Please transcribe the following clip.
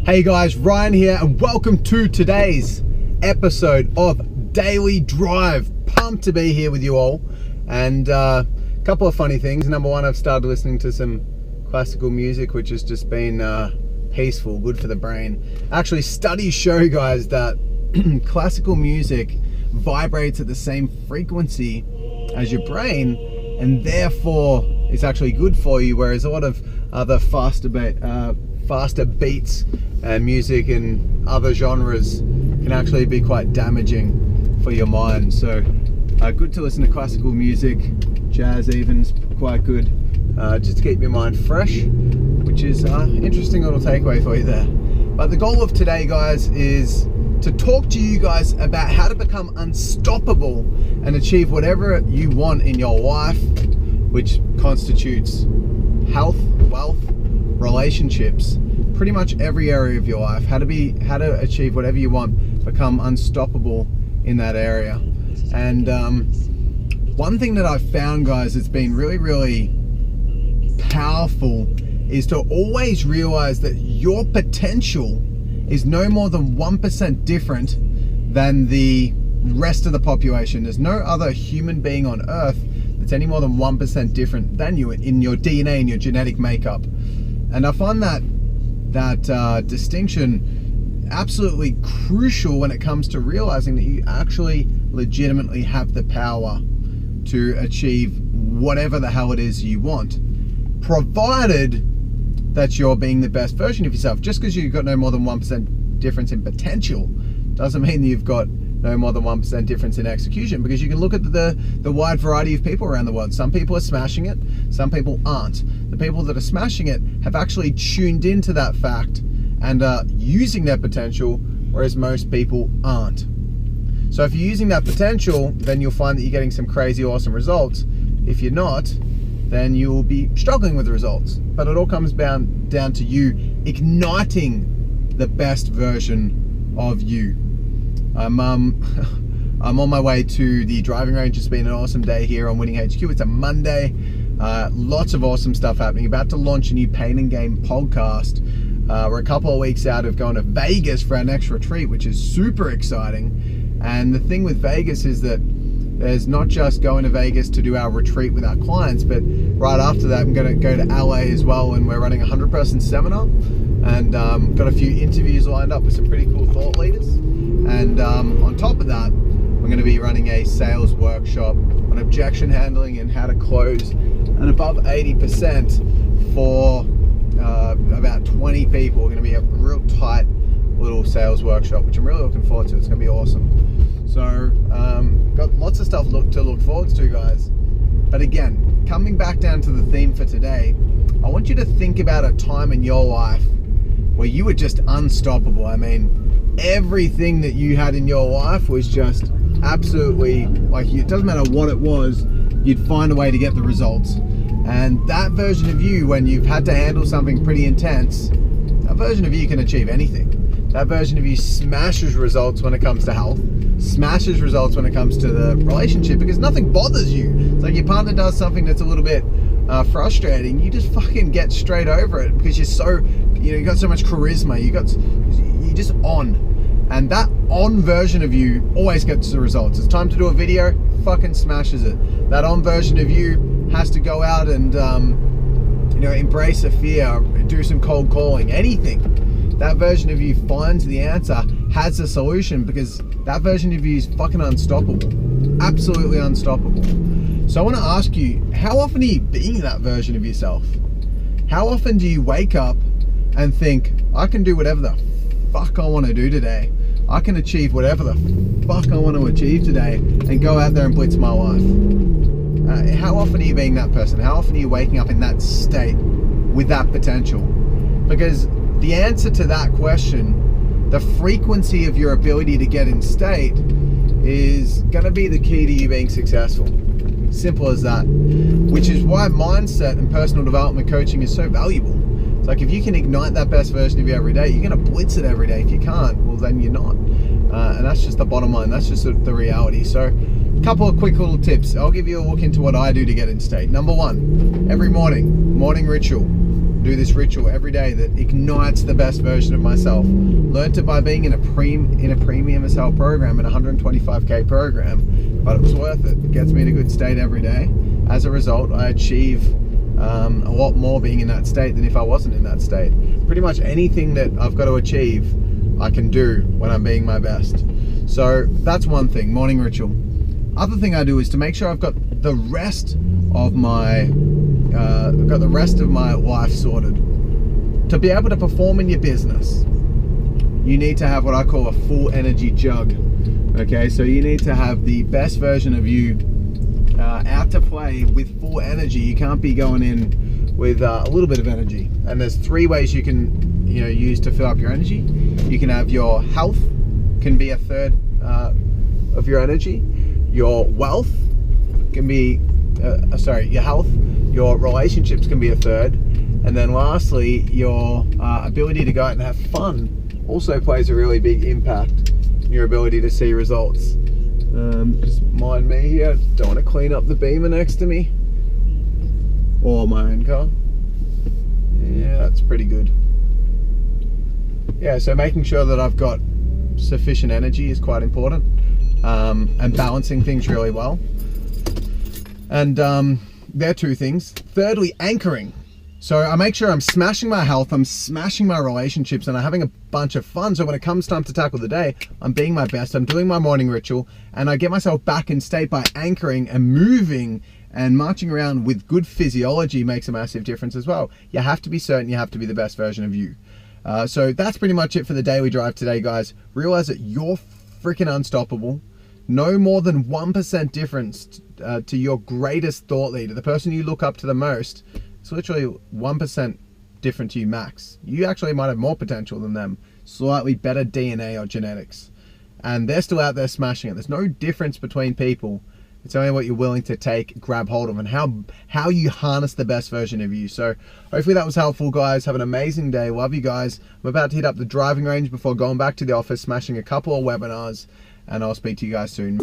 Hey guys, Ryan here, and welcome to today's episode of Daily Drive. Pumped to be here with you all. And a couple of funny things. Number one, I've started listening to some classical music, which has just been peaceful, good for the brain. Actually, studies show, guys, that classical music vibrates at the same frequency as your brain, and therefore it's actually good for you, whereas a lot of other faster beats and music and other genres can actually be quite damaging for your mind. So good to listen to classical music, jazz even's quite good, just to keep your mind fresh, which is interesting little takeaway for you there. But the goal of today, guys, is to talk to you guys about how to become unstoppable and achieve whatever you want in your life, which constitutes health, wealth, relationships, pretty much every area of your life. How to achieve whatever you want, become unstoppable in that area. And one thing that I've found, guys, that's been really powerful is to always realize that your potential is no more than 1% different than the rest of the population. There's no other human being on earth that's any more than 1% different than you in your DNA and your genetic makeup. And I find that distinction absolutely crucial when it comes to realizing that you actually legitimately have the power to achieve whatever the hell it is you want, provided that you're being the best version of yourself. Just because you've got no more than 1% difference in potential doesn't mean that you've got no more than 1% difference in execution, because you can look at the wide variety of people around the world. Some people are smashing it, some people aren't. The people that are smashing it have actually tuned into that fact and are using their potential, whereas most people aren't. So if you're using that potential, then you'll find that you're getting some crazy awesome results. If you're not, then you'll be struggling with the results. But it all comes down to you igniting the best version of you. I'm on my way to the driving range. It's been an awesome day here on Winning HQ. It's a Monday. Lots of awesome stuff happening. About to launch a new Pain and Game podcast. We're a couple of weeks out of going to Vegas for our next retreat, which is super exciting. And the thing with Vegas is that there's not just going to Vegas to do our retreat with our clients, but right after that, I'm going to go to LA as well, and we're running a 100-person seminar, and got a few interviews lined up with some pretty cool thought leaders. And on top of that, we're going to be running a sales workshop on objection handling and how to close an above 80% for about 20 people. We're going to be a real tight little sales workshop, which I'm really looking forward to. It's going to be awesome. So got lots of stuff to look forward to, guys. But again, coming back down to the theme for today, I want you to think about a time in your life where you were just unstoppable. I mean, everything that you had in your life was just absolutely, like, it doesn't matter what it was, you'd find a way to get the results. And that version of you, when you've had to handle something pretty intense, that version of you can achieve anything. That version of you smashes results when it comes to health, smashes results when it comes to the relationship, because nothing bothers you. It's like your partner does something that's a little bit frustrating, you just fucking get straight over it, because you're so, you got so much charisma, you're just on. And that on version of you always gets the results. It's time to do a video, fucking smashes it. That on version of you has to go out and embrace a fear, do some cold calling, anything. That version of you finds the answer, has the solution, because that version of you is fucking unstoppable. Absolutely unstoppable. So I want to ask you, how often are you being that version of yourself? How often do you wake up and think, I can do whatever the fuck I want to do today. I can achieve whatever the fuck I want to achieve today, and go out there and blitz my life? How often are you being that person? How often are you waking up in that state with that potential? Because the answer to that question, the frequency of your ability to get in state, is going to be the key to you being successful. Simple as that. Which is why mindset and personal development coaching is so valuable. It's like, if you can ignite that best version of you every day, you're going to blitz it every day. If you can't, well, then you're not. And that's just the bottom line. That's just the reality. So a couple of quick little tips. I'll give you a look into what I do to get in state. Number one, every morning ritual. do this ritual every day that ignites the best version of myself. Learned it by being in a premium as hell program, in a 125k program, but it was worth it. It gets me in a good state every day. As a result, I achieve a lot more being in that state than if I wasn't in that state. Pretty much anything that I've got to achieve, I can do when I'm being my best. So that's one thing, morning ritual. Other thing I do is to make sure I've got the rest of my life sorted. To be able to perform in your business, you need to have what I call a full energy jug. Okay, so you need to have the best version of you out to play with full energy. You can't be going in with a little bit of energy. And there's 3 ways you can use to fill up your energy. You can have your health can be a third of your energy. Your wealth can be your health, your relationships can be a third, and then lastly, your ability to go out and have fun also plays a really big impact in your ability to see results. Just mind me here, don't want to clean up the Beamer next to me or my own car. Yeah, that's pretty good. Yeah, so making sure that I've got sufficient energy is quite important, and balancing things really well. And they're 2 things. Thirdly, anchoring. So I make sure I'm smashing my health, I'm smashing my relationships, and I'm having a bunch of fun. So when it comes time to tackle the day, I'm being my best, I'm doing my morning ritual, and I get myself back in state by anchoring and moving and marching around with good physiology makes a massive difference as well. You have to be certain you have to be the best version of you. So that's pretty much it for the daily drive today, guys. Realize that you're freaking unstoppable. No more than 1% difference to your greatest thought leader, the person you look up to the most. It's literally 1% different to you max. You actually might have more potential than them, slightly better DNA or genetics. And they're still out there smashing it. There's no difference between people. It's only what you're willing to grab hold of, and how you harness the best version of you. So hopefully that was helpful, guys. Have an amazing day. Love you guys. I'm about to hit up the driving range before going back to the office, smashing a couple of webinars, and I'll speak to you guys soon.